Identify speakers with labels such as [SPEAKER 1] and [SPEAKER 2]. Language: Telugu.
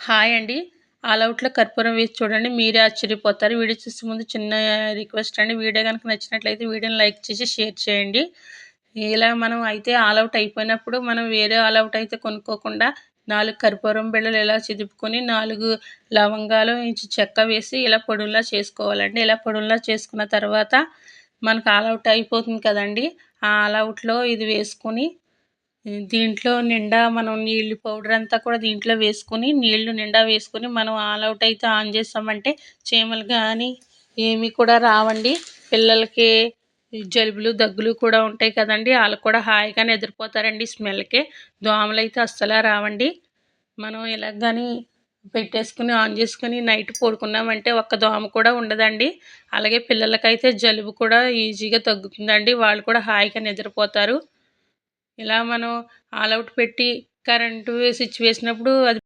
[SPEAKER 1] హాయ్ అండి. ఆల్ ఔట్‌లో కర్పూరం వేసి చూడండి. మీరే ఆశ్చర్యపోతారు. వీడియో చూసే ముందు చిన్న రిక్వెస్ట్ అండి. వీడియో గనుక నచ్చినట్లయితే వీడియోని లైక్ చేసి షేర్ చేయండి. ఇలా మనం అయితే ఆల్ ఔట్ అయిపోయినప్పుడు మనం వేరే ఆల్ ఔట్ అయితే కొనుక్కోకుండా 4 కర్పూరం బిళ్ళలు ఇలా చిదుపుకొని 4 లవంగాలు, ఇంచు చెక్క వేసి ఇలా పొడుల్లా చేసుకోవాలండి. ఇలా పొడుల్లా చేసుకున్న తర్వాత మనకు ఆల్ ఔట్ అయిపోతుంది కదండీ! ఆ ఆల్ ఔట్‌లో ఇది వేసుకొని దీంట్లో నిండా మనం నీళ్ళు పౌడర్ అంతా కూడా దీంట్లో వేసుకొని నీళ్లు నిండా వేసుకొని మనం ఆల్ ఔట్ అయితే ఆన్ చేసామంటే చీమలు కానీ ఏమీ కూడా రావండి. పిల్లలకి జలుబులు దగ్గులు కూడా ఉంటాయి కదండి, వాళ్ళు కూడా హాయిగా నిద్రపోతారండి స్మెల్కి. దోమలు అయితే అస్సలు రావండి. మనం ఇలా కానీ పెట్టేసుకుని ఆన్ చేసుకుని నైట్ పడుకున్నామంటే ఒక్క దోమ కూడా ఉండదండి. అలాగే పిల్లలకైతే జలుబు కూడా ఈజీగా తగ్గుతుందండి. వాళ్ళు కూడా హాయిగా నిద్రపోతారు. ఇలా మనం ఆల్ ఔట్ పెట్టి కరెంటు స్విచ్ వేసినప్పుడు అది